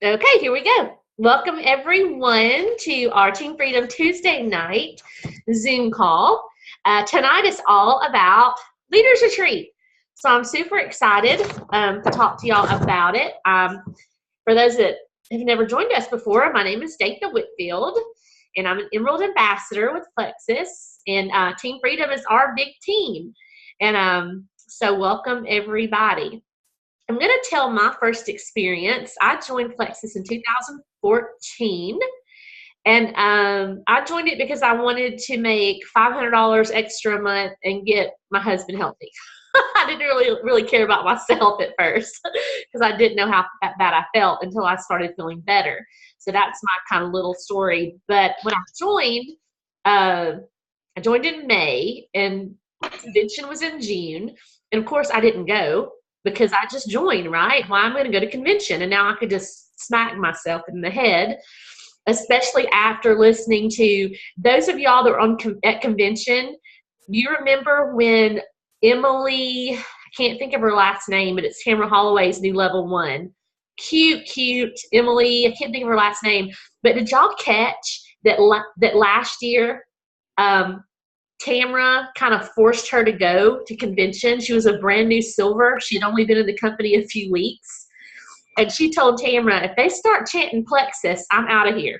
Okay, here we go. Welcome everyone to our Team Freedom Tuesday night Zoom call. Tonight is all about Leaders Retreat. So I'm super excited to talk to y'all about it. For those that have never joined us before, my name is Dana Whitfield, and I'm an Emerald Ambassador with Plexus, and Team Freedom is our big team. And so welcome everybody. I'm going to tell my first experience. I joined Plexus in 2014, and I joined it because I wanted to make $500 extra a month and get my husband healthy. I didn't really care about myself at first because I didn't know how bad I felt until I started feeling better. So that's my kind of little story. But when I joined in May, and convention was in June, and of course I didn't go because I just joined, right? Well, I'm going to go to convention, and now I could just smack myself in the head, especially after listening to those of y'all that were at convention. You remember when Emily, I can't think of her last name, but it's Tamara Holloway's new level 1. Cute Emily. I can't think of her last name, but did y'all catch that last year Tamara kind of forced her to go to convention? She was a brand new silver. She'd only been in the company a few weeks. And she told Tamara, if they start chanting Plexus, I'm out of here.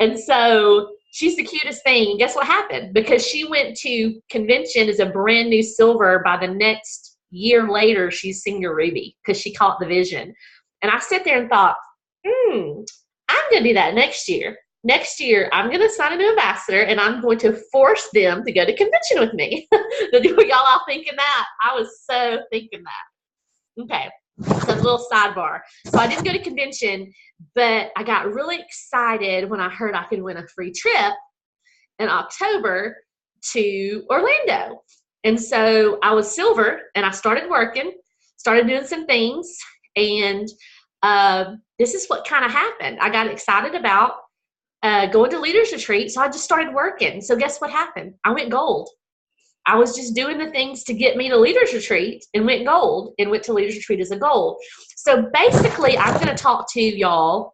And so she's the cutest thing. And guess what happened? Because she went to convention as a brand new silver, by the next year later, she's senior ruby because she caught the vision. And I sat there and thought, I'm going to do that next year. Next year, I'm going to sign a new ambassador, and I'm going to force them to go to convention with me. Y'all all thinking that? I was so thinking that. Okay, so a little sidebar. So I didn't go to convention, but I got really excited when I heard I could win a free trip in October to Orlando. And so I was silver, and I started working, started doing some things, and this is what kind of happened. I got excited about going to Leaders Retreat, so I just started working. So guess what happened? I went gold. I was just doing the things to get me to Leaders Retreat and went gold, and went to Leaders Retreat as a gold. So basically, I'm going to talk to y'all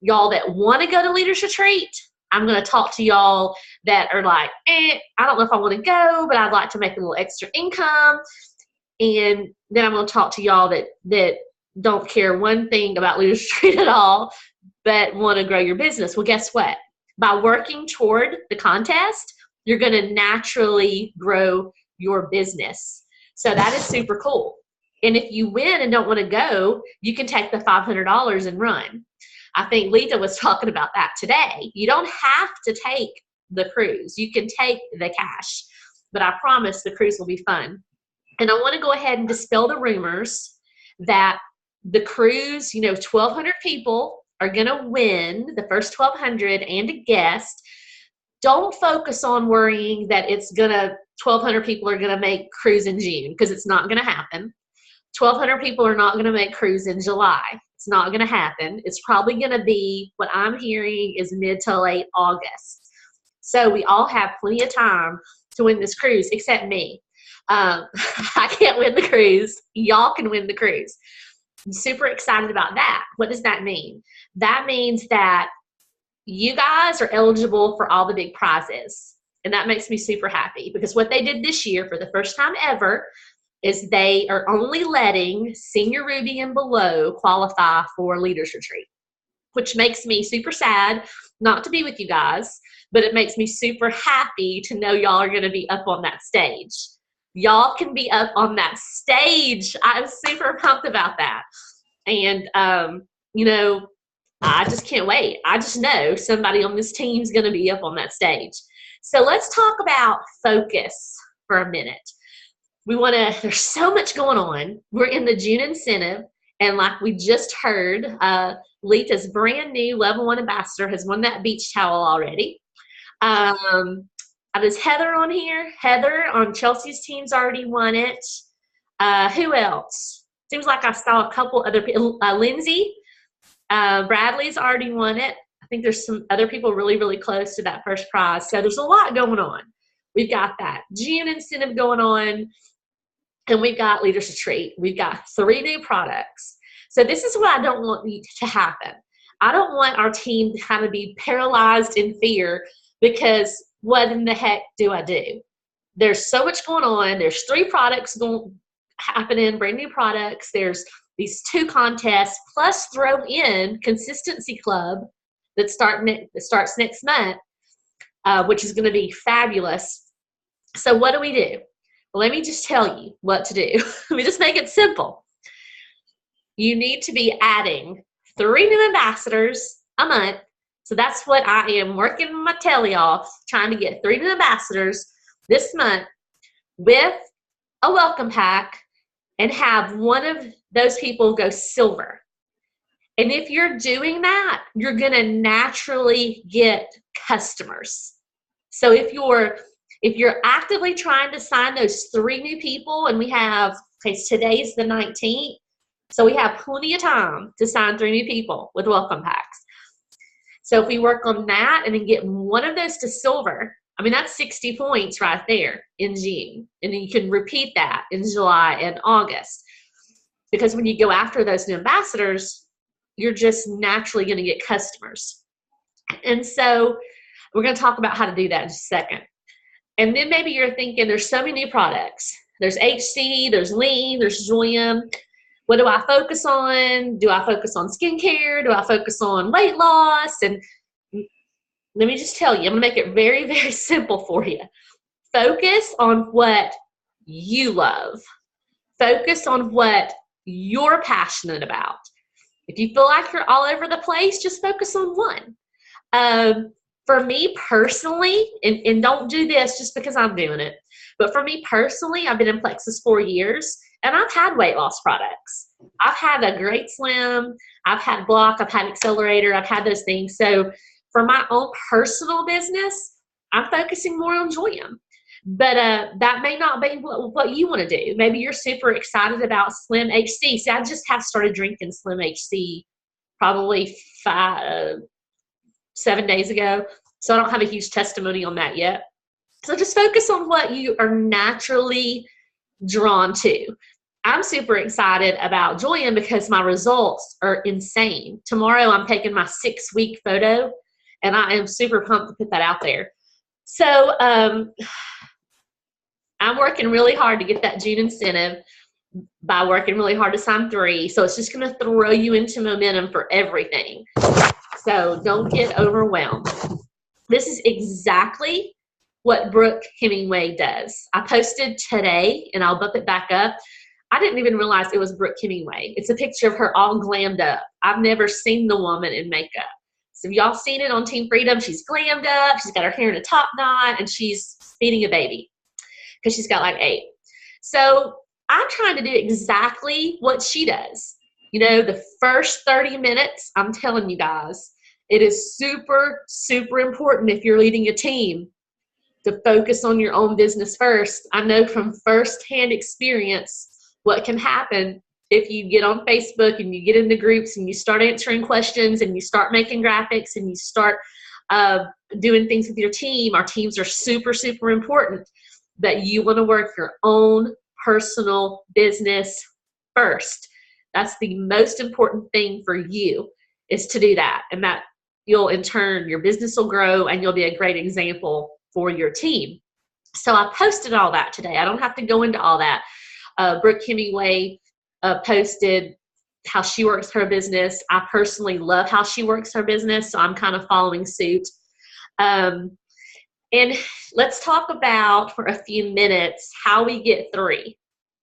that want to go to Leaders Retreat. I'm going to talk to y'all that are like, I don't know if I want to go, but I'd like to make a little extra income. And then I'm going to talk to y'all that don't care one thing about Leaders Retreat at all, but want to grow your business. Well, guess what? By working toward the contest, you're going to naturally grow your business. So that is super cool. And if you win and don't want to go, you can take the $500 and run. I think Lita was talking about that today. You don't have to take the cruise. You can take the cash. But I promise the cruise will be fun. And I want to go ahead and dispel the rumors that the cruise, 1,200 people are going to win, the first 1,200 and a guest. Don't focus on worrying that 1,200 people are going to make cruise in June, because it's not going to happen. 1,200 people are not going to make cruise in July. It's not going to happen. It's probably going to be, what I'm hearing is mid to late August. So we all have plenty of time to win this cruise, except me. I can't win the cruise. Y'all can win the cruise. I'm super excited about that. What does that mean? That means that you guys are eligible for all the big prizes. And that makes me super happy, because what they did this year for the first time ever is they are only letting senior ruby and below qualify for Leaders Retreat, which makes me super sad not to be with you guys, but it makes me super happy to know y'all are going to be up on that stage. Y'all can be up on that stage. I'm super pumped about that. And, I just can't wait. I just know somebody on this team is going to be up on that stage. So let's talk about focus for a minute. There's so much going on. We're in the June incentive. And like we just heard, Lita's brand new level 1 ambassador has won that beach towel already. Is Heather on here? Heather on Chelsea's team's already won it. Who else? Seems like I saw a couple other people. Lindsay, Bradley's already won it. I think there's some other people really, really close to that first prize. So there's a lot going on. We've got that June incentive going on, and we've got Leaders Retreat. We've got 3 new products. So this is what I don't want to happen. I don't want our team to kind of be paralyzed in fear because what in the heck do I do? There's so much going on. There's 3 products happening, brand new products. There's these 2 contests, plus throw in Consistency Club that starts next month, which is going to be fabulous. So what do we do? Well, let me just tell you what to do. Let me just make it simple. You need to be adding 3 new ambassadors a month. So that's what I am working my tail off, trying to get 3 new ambassadors this month with a welcome pack and have one of those people go silver. And if you're doing that, you're going to naturally get customers. So if you're actively trying to sign those 3 new people, and we have, okay, today's the 19th, so we have plenty of time to sign 3 new people with welcome packs. So if we work on that and then get one of those to silver, I mean, that's 60 points right there in June. And then you can repeat that in July and August. Because when you go after those new ambassadors, you're just naturally going to get customers. And so we're going to talk about how to do that in just a second. And then maybe you're thinking, there's so many new products. There's HC, there's Lean, there's Joyum. What do I focus on? Do I focus on skincare? Do I focus on weight loss? And let me just tell you, I'm going to make it very, very simple for you. Focus on what you love. Focus on what you're passionate about. If you feel like you're all over the place, just focus on one. For me personally, and don't do this just because I'm doing it, but for me personally, I've been in Plexus 4 years, and I've had weight loss products. I've had a Great Slim, I've had Block, I've had Accelerator, I've had those things. So for my own personal business, I'm focusing more on Joyum. But that may not be what you want to do. Maybe you're super excited about Slim HC. See, I just have started drinking Slim HC probably 7 days ago. So I don't have a huge testimony on that yet. So just focus on what you are naturally drawn to. I'm super excited about Joyum because my results are insane. Tomorrow I'm taking my 6-week photo, and I am super pumped to put that out there. So I'm working really hard to get that June incentive by working really hard to sign 3. So it's just going to throw you into momentum for everything. So don't get overwhelmed. This is exactly what Brooke Hemingway does. I posted today, and I'll bump it back up. I didn't even realize it was Brooke Hemingway. It's a picture of her all glammed up. I've never seen the woman in makeup. So y'all seen it on Team Freedom. She's glammed up. She's got her hair in a top knot, and she's feeding a baby because she's got like 8. So I'm trying to do exactly what she does. You know, the first 30 minutes, I'm telling you guys, it is super, super important if you're leading a team to focus on your own business first. I know from firsthand experience what can happen if you get on Facebook and you get into groups and you start answering questions and you start making graphics and you start doing things with your team. Our teams are super, super important, but you want to work your own personal business first. That's the most important thing for you, is to do that. And that you'll, in turn, your business will grow and you'll be a great example for your team. So I posted all that today. I don't have to go into all that. Brooke Hemingway posted how she works her business. I personally love how she works her business, so I'm kind of following suit. And let's talk about, for a few minutes, how we get 3.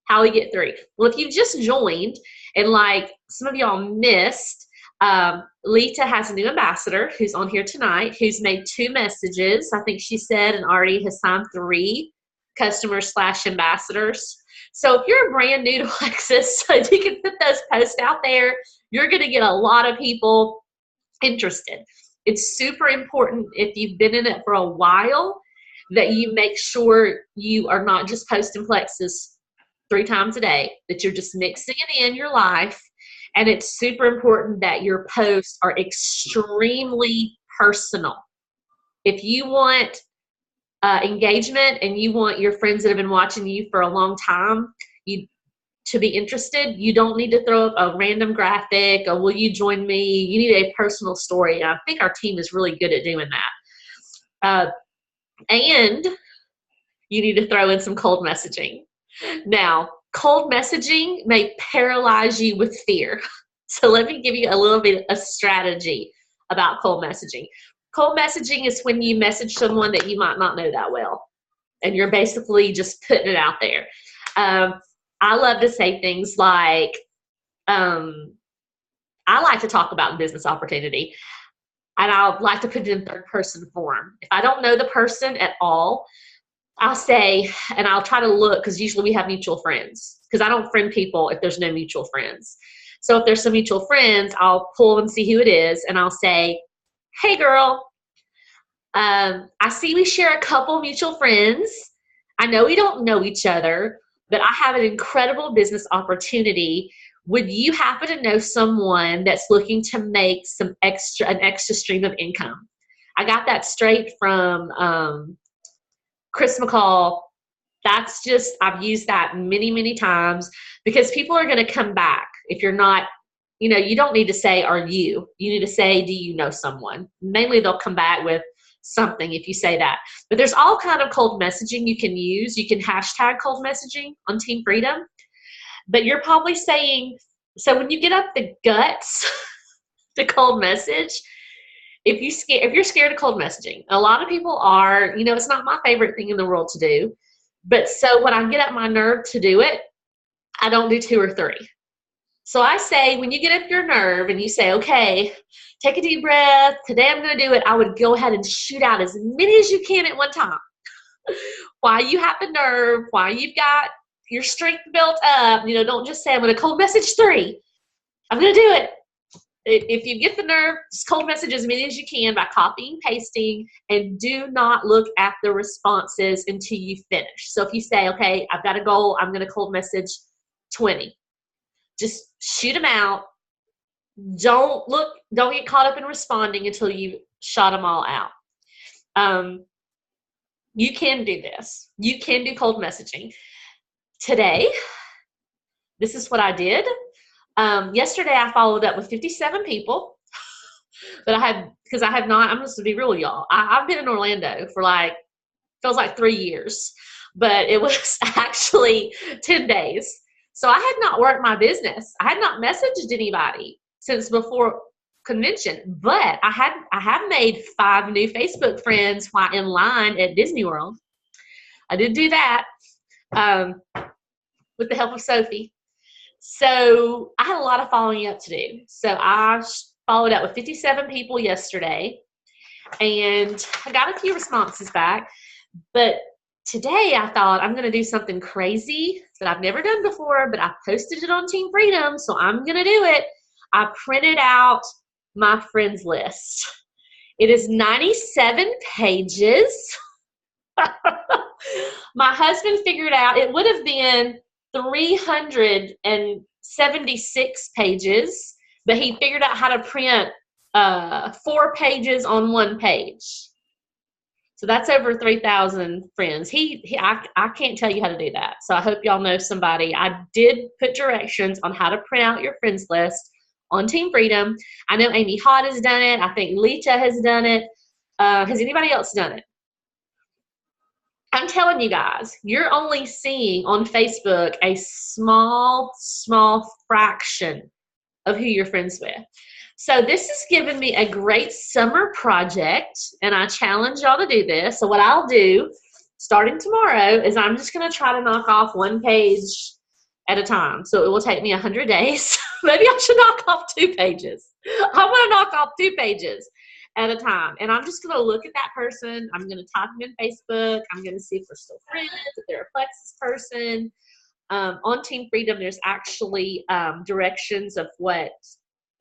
How we get 3. Well, if you just joined, and like some of y'all missed, Lita has a new ambassador who's on here tonight, who's made 2 messages, I think she said, and already has signed 3 customers/ambassadors. So if you're brand new to Plexus, so you can put those posts out there, you're going to get a lot of people interested. It's super important, if you've been in it for a while, that you make sure you are not just posting Plexus 3 times a day, that you're just mixing it in your life. And it's super important that your posts are extremely personal. If you want engagement and you want your friends that have been watching you for a long time to be interested. You don't need to throw up a random graphic or will you join me? You need a personal story. I think our team is really good at doing that. And you need to throw in some cold messaging. Now, cold messaging may paralyze you with fear. So let me give you a little bit of strategy about cold messaging. Cold messaging is when you message someone that you might not know that well, and you're basically just putting it out there. I love to say things like, I like to talk about business opportunity, and I like to put it in third person form. If I don't know the person at all, I'll say, and I'll try to look, because usually we have mutual friends, because I don't friend people if there's no mutual friends. So if there's some mutual friends, I'll pull and see who it is, and I'll say, hey girl, I see we share a couple mutual friends. I know we don't know each other, but I have an incredible business opportunity. Would you happen to know someone that's looking to make an extra stream of income? I got that straight from Chris McCall. That's just, I've used that many, many times, because people are going to come back. If you're not, you don't need to say, are you? You need to say, do you know someone? Mainly they'll come back with something if you say that. But there's all kind of cold messaging you can use. You can hashtag cold messaging on Team Freedom. But you're probably saying, so when you get up the guts to cold message, if you're scared of cold messaging, a lot of people are, it's not my favorite thing in the world to do. But so when I get up my nerve to do it, I don't do 2 or 3. So I say, when you get up your nerve and you say, okay, take a deep breath, today I'm going to do it, I would go ahead and shoot out as many as you can at one time. While you have the nerve, while you've got your strength built up, don't just say, I'm going to cold message 3. I'm going to do it. If you get the nerve, just cold message as many as you can by copying, pasting, and do not look at the responses until you finish. So if you say, okay, I've got a goal, I'm going to cold message 20. Just shoot them out. Don't get caught up in responding until you shot them all out. You can do this. You can do cold messaging. Today, this is what I did. Yesterday, I followed up with 57 people, but I'm just to be real, y'all. I've been in Orlando for feels like 3 years, but it was actually 10 days. So I had not worked my business. I had not messaged anybody since before convention, but I have made 5 new Facebook friends while in line at Disney World. I did do that with the help of Sophie. So I had a lot of following up to do. So I followed up with 57 people yesterday, and I got a few responses back. But today I thought I'm going to do something crazy that I've never done before, but I posted it on Team Freedom, so I'm going to do it. I printed out my friends list. It is 97 pages. My husband figured out it would have been 376 pages, but he figured out how to print 4 pages on 1 page. So that's over 3,000 friends. I can't tell you how to do that. So I hope y'all know somebody. I did put directions on how to print out your friends list on Team Freedom. I know Amy Hott has done it. I think Lita has done it. Has anybody else done it? I'm telling you guys, you're only seeing on Facebook a small fraction of who you're friends with. So this has given me a great summer project, and I challenge y'all to do this. So what I'll do starting tomorrow is I'm just going to try to knock off 1 page at a time. So it will take me 100 days. Maybe I should knock off 2 pages. I'm going to knock off 2 pages at a time. And I'm just going to look at that person. I'm going to type them in Facebook. I'm going to see if we're still friends, if they're a Plexus person. On Team Freedom, there's actually directions of what,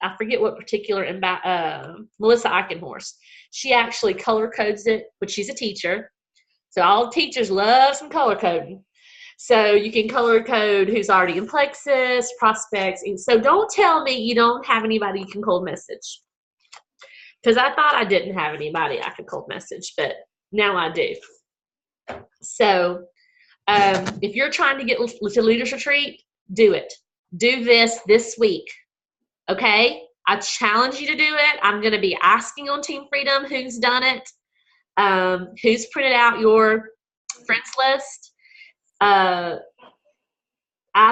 I forget what particular, Melissa Eichenhorst. She actually color codes it, but she's a teacher. So all teachers love some color coding. So you can color code who's already in Plexus, prospects. And so don't tell me you don't have anybody you can cold message. Because I thought I didn't have anybody I could cold message, but now I do. So if you're trying to get to Leaders Retreat, do it. Do this week. Okay? I challenge you to do it. I'm going to be asking on Team Freedom who's done it, who's printed out your friends list. I've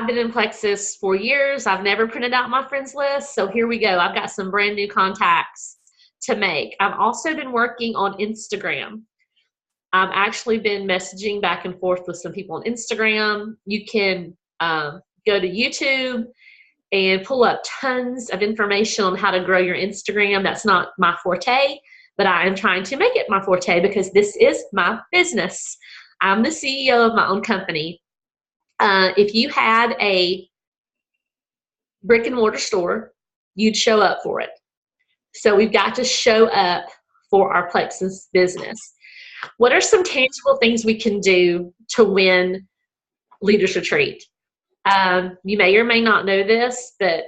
been in Plexus for years. I've never printed out my friends list. So here we go. I've got some brand new contacts to make. I've also been working on Instagram. I've actually been messaging back and forth with some people on Instagram. You can go to YouTube and pull up tons of information on how to grow your Instagram. That's not my forte, but I am trying to make it my forte because this is my business. I'm the CEO of my own company. If you had a brick and mortar store, you'd show up for it. So we've got to show up for our Plexus business. What are some tangible things we can do to win Leaders Retreat? You may or may not know this, but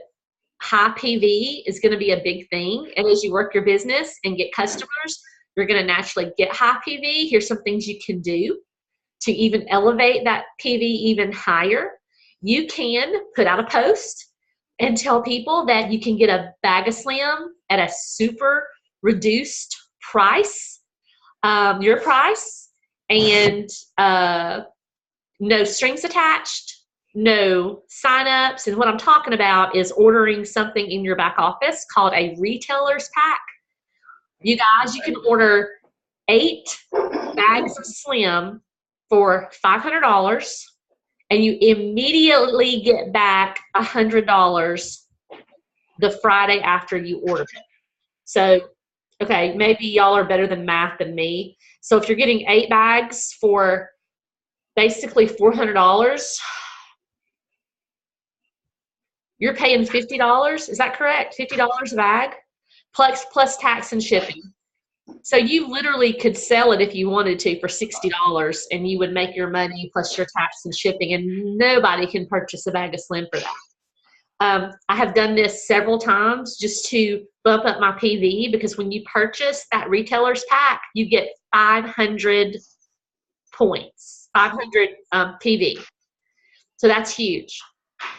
high PV is going to be a big thing. And as you work your business and get customers, you're going to naturally get high PV. Here's some things you can do to even elevate that PV even higher. You can put out a post and tell people that you can get a bag of Slim at a super reduced price, your price, and no strings attached, no signups. And what I'm talking about is ordering something in your back office called a retailer's pack. You guys, you can order 8 bags of Slim for $500, and you immediately get back $100 the Friday after you order it. So, okay, maybe y'all are better than math than me. So if you're getting 8 bags for basically $400, you're paying $50. Is that correct? $50 a bag, plus tax and shipping. So you literally could sell it if you wanted to for $60, and you would make your money plus your tax and shipping, and nobody can purchase a bag of Slim for that. I have done this several times just to bump up my PV, because when you purchase that retailer's pack, you get 500 points, 500 PV. So that's huge.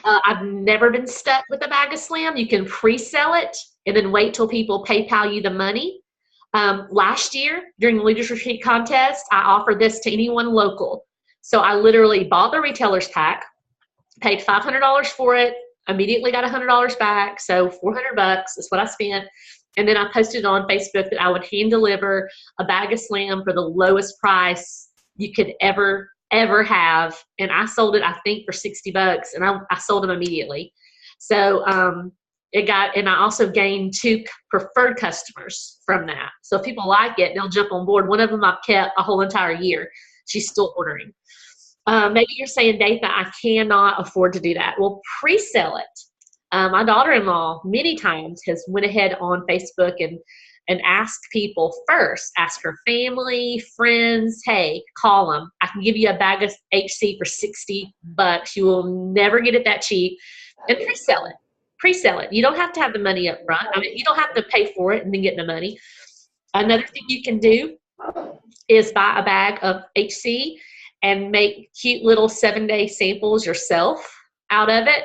I've never been stuck with a bag of Slim. You can pre-sell it and then wait till people PayPal you the money. Last year, during the Leaders Retreat contest, I offered this to anyone local. So I literally bought the retailer's pack, paid $500 for it, immediately got $100 back, so $400 is what I spent. And then I posted on Facebook that I would hand deliver a bag of Slim for the lowest price you could ever have. And I sold it, I think, for $60, and I sold them immediately. So and I also gained 2 preferred customers from that. So if people like it, they'll jump on board. One of them I've kept a whole entire year. She's still ordering. Maybe you're saying, Datha, I cannot afford to do that. Well, pre-sell it. My daughter-in-law many times has went ahead on Facebook and asked people first, ask her family, friends, hey, call them. I can give you a bag of HC for $60. You will never get it that cheap. And pre-sell it. Pre-sell it. You don't have to have the money up front. I mean, you don't have to pay for it and then get the money. Another thing you can do is buy a bag of HC and make cute little 7-day samples yourself out of it.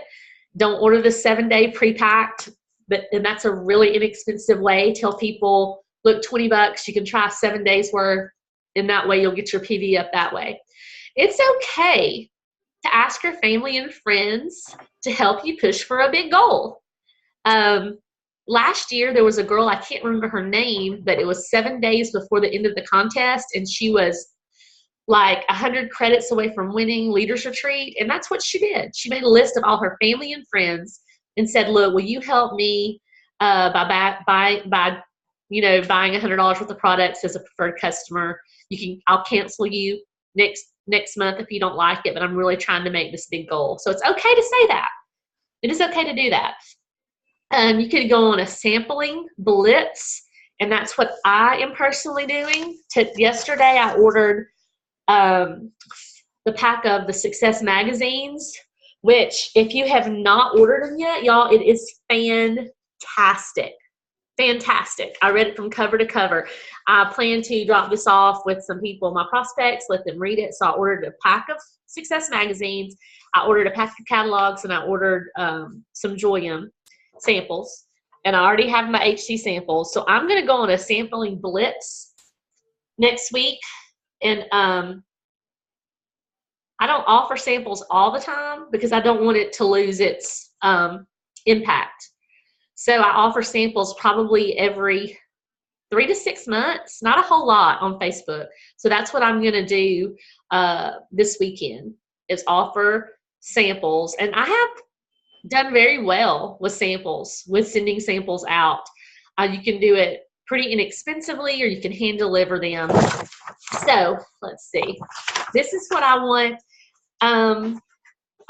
Don't order the 7-day pre-packed, and that's a really inexpensive way. Tell people, look, $20, you can try 7 days worth, and that way you'll get your PV up that way. It's okay to ask your family and friends to help you push for a big goal. Last year, there was a girl, I can't remember her name, but it was 7 days before the end of the contest, and she was like 100 credits away from winning Leaders Retreat, and that's what she did. She made a list of all her family and friends and said, look, will you help me by buying $100 worth of products as a preferred customer? I'll cancel you next month if you don't like it, but I'm really trying to make this big goal. So it's okay to say that. It is okay to do that. You could go on a sampling blitz, and that's what I am personally doing. Yesterday, I ordered the pack of the Success magazines, which if you have not ordered them yet, y'all, it is fantastic. fantastic. I read it from cover to cover. I plan to drop this off with some people, my prospects, let them read it. So I ordered a pack of Success magazines. I ordered a pack of catalogs, and I ordered some Joyum samples. And I already have my HT samples. So I'm going to go on a sampling blitz next week. And I don't offer samples all the time because I don't want it to lose its impact. So I offer samples probably every 3 to 6 months, not a whole lot on Facebook. So that's what I'm going to do this weekend, is offer samples. And I have done very well with samples, with sending samples out. You can do it pretty inexpensively, or you can hand deliver them. So let's see. This is what I want. I'm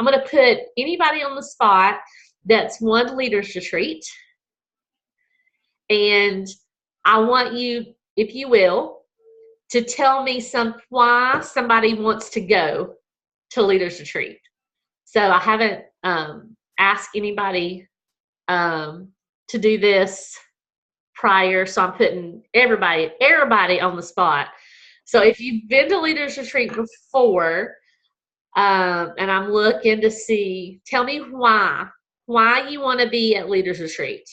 going to put anybody on the spot that's won Leaders Retreat. And I want you, if you will, to tell me why somebody wants to go to Leaders Retreat. So I haven't asked anybody to do this prior, so I'm putting everybody on the spot. So if you've been to Leaders Retreat before, and I'm looking to see, tell me why you want to be at Leaders Retreat.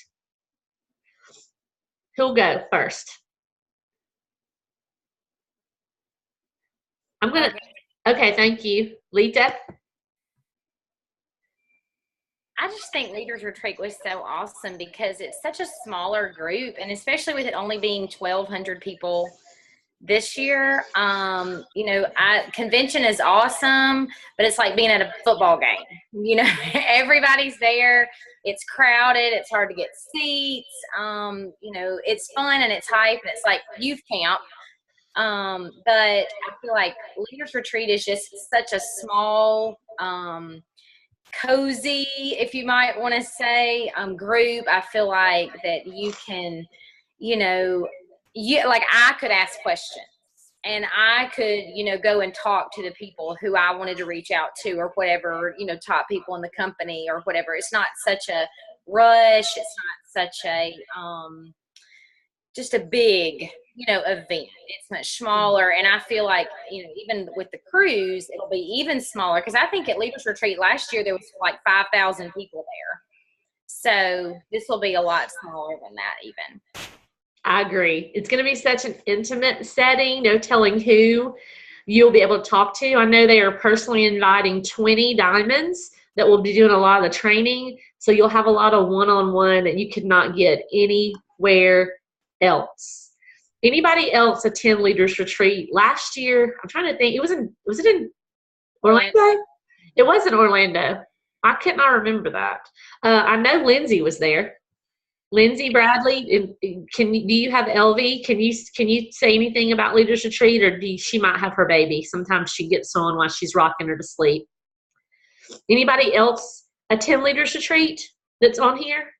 Who'll go first? I'm going to, okay, thank you. Lita? I just think Leaders Retreat was so awesome because it's such a smaller group, and especially with it only being 1,200 people this year. You know, convention is awesome, but it's like being at a football game. You know, everybody's there. It's crowded. It's hard to get seats. You know, it's fun and it's hype and it's like youth camp. But I feel like Leaders Retreat is just such a small, cozy, if you might want to say, group. I feel like that you can, you know, like I could ask questions and I could, you know, go and talk to the people who I wanted to reach out to or whatever, you know, top people in the company or whatever. It's not such a rush. It's not such a, just a big, you know, event. It's much smaller. And I feel like, you know, even with the cruise, it'll be even smaller. Cause I think at Leaders Retreat last year, there was like 5,000 people there. So this will be a lot smaller than that even. I agree. It's going to be such an intimate setting. No telling who you'll be able to talk to. I know they are personally inviting 20 diamonds that will be doing a lot of the training. So you'll have a lot of one-on-one that you could not get anywhere else. Anybody else attend Leaders Retreat last year? I'm trying to think. Was it in Orlando? It was in Orlando. I could not remember that. I know Lindsay was there. Lindsay Bradley, do you have LV? Can you say anything about Leaders Retreat, or she might have her baby? Sometimes she gets on while she's rocking her to sleep. Anybody else attend Leaders Retreat that's on here?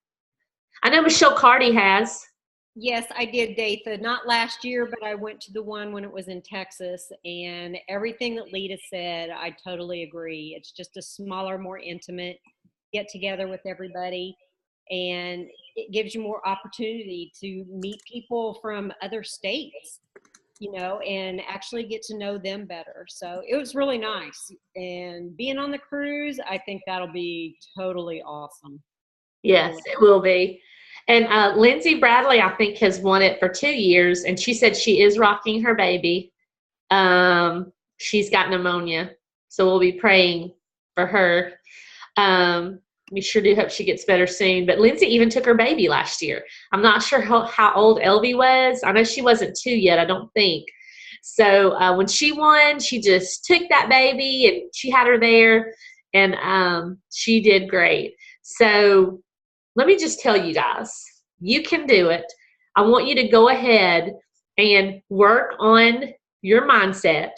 I know Michelle Carty has. Yes, I did, Datha. Not last year, but I went to the one when it was in Texas, and everything that Lita said, I totally agree. It's just a smaller, more intimate get together with everybody, and it gives you more opportunity to meet people from other states, you know, and actually get to know them better. So it was really nice. And being on the cruise, I think that'll be totally awesome. Yes, it will be. And Lindsay Bradley, I think, has won it for 2 years, and she said she is rocking her baby. She's got pneumonia, so we'll be praying for her. We sure do hope she gets better soon. But Lindsay even took her baby last year. I'm not sure how old Elvie was. I know she wasn't 2 yet, I don't think. So when she won, she just took that baby, and she had her there, and she did great. So let me just tell you guys, you can do it. I want you to go ahead and work on your mindset.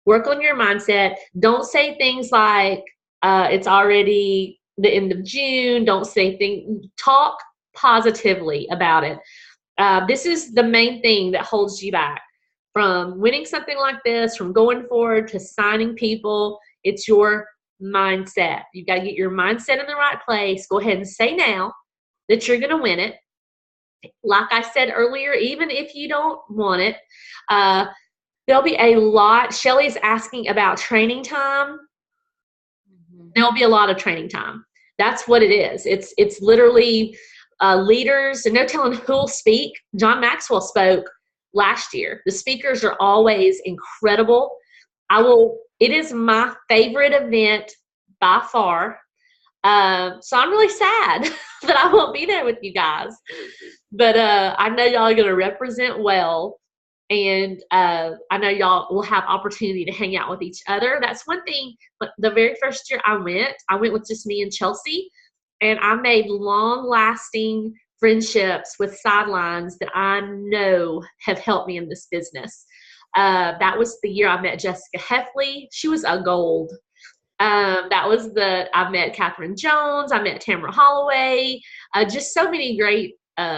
Work on your mindset. Don't say things like it's already the end of June. Don't say things. Talk positively about it. This is the main thing that holds you back from winning something like this, from going forward to signing people. It's your mindset. You've got to get your mindset in the right place. Go ahead and say now that you're going to win it. Like I said earlier, even if you don't want it, there'll be a lot. Shelly's asking about training time. There'll be a lot of training time. That's what it is. It's literally leaders, and no telling who'll speak. John Maxwell spoke last year. The speakers are always incredible. It is my favorite event by far. So I'm really sad that I won't be there with you guys. But I know y'all are going to represent well. And I know y'all will have opportunity to hang out with each other. That's one thing. But the very first year I went with just me and Chelsea. And I made long-lasting friendships with sidelines that I know have helped me in this business. That was the year I met Jessica Heffley. She was a gold. I met Catherine Jones. I met Tamara Holloway. Just so many great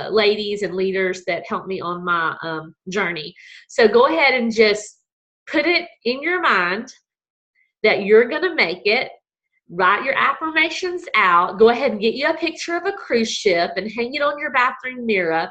ladies and leaders that helped me on my journey. So go ahead and just put it in your mind that you're going to make it. Write your affirmations out. Go ahead and get you a picture of a cruise ship and hang it on your bathroom mirror.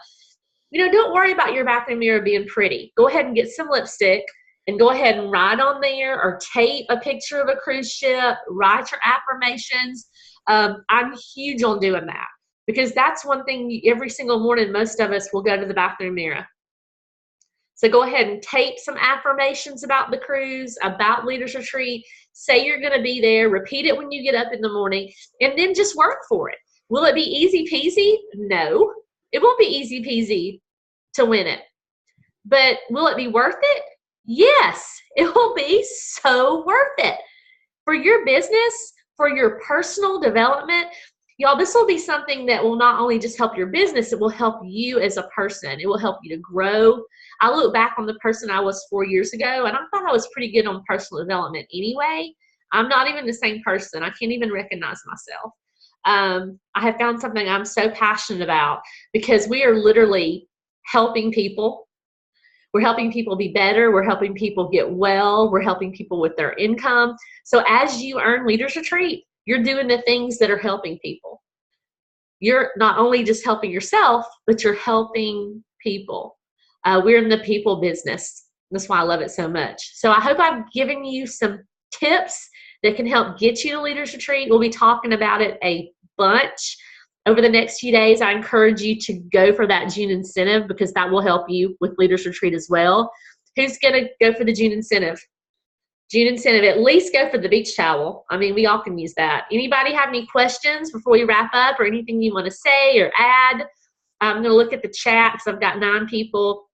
Don't worry about your bathroom mirror being pretty. Go ahead and get some lipstick and go ahead and write on there or tape a picture of a cruise ship. Write your affirmations. I'm huge on doing that because that's one thing every single morning most of us will go to the bathroom mirror. So go ahead and tape some affirmations about the cruise, about Leaders Retreat. Say you're going to be there. Repeat it when you get up in the morning, and then just work for it. Will it be easy peasy? No, it won't be easy peasy to win it. But will it be worth it? Yes, it will be so worth it. For your business, for your personal development, y'all, this will be something that will not only just help your business, it will help you as a person. It will help you to grow. I look back on the person I was 4 years ago, and I thought I was pretty good on personal development anyway. I'm not even the same person. I can't even recognize myself. I have found something I'm so passionate about because we are literally helping people. We're helping people be better. We're helping people get well. We're helping people with their income. So as you earn Leaders Retreat, you're doing the things that are helping people. You're not only just helping yourself, but you're helping people. We're in the people business. That's why I love it so much. So I hope I've given you some tips that can help get you to Leaders Retreat. We'll be talking about it a bunch over the next few days. I encourage you to go for that June incentive because that will help you with Leaders Retreat as well. Who's going to go for the June incentive? June incentive, at least go for the beach towel. I mean, we all can use that. Anybody have any questions before we wrap up or anything you want to say or add? I'm going to look at the chat because I've got 9 people.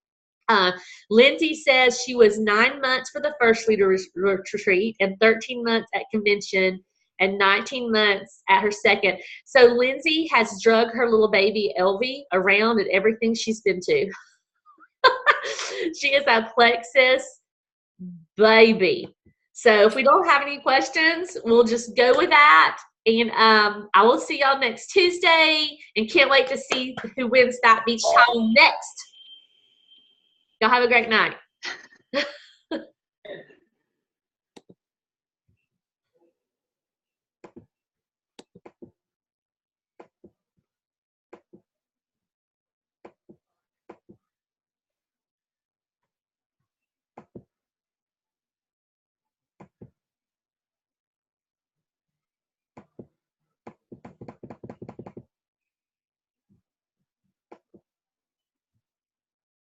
Lindsay says she was 9 months for the first Leaders Retreat and 13 months at convention and 19 months at her second. So Lindsay has drug her little baby Elvie around at everything she's been to. She is a Plexus baby. So if we don't have any questions, we'll just go with that. And I will see y'all next Tuesday and can't wait to see who wins that beach towel next. Y'all have a great night.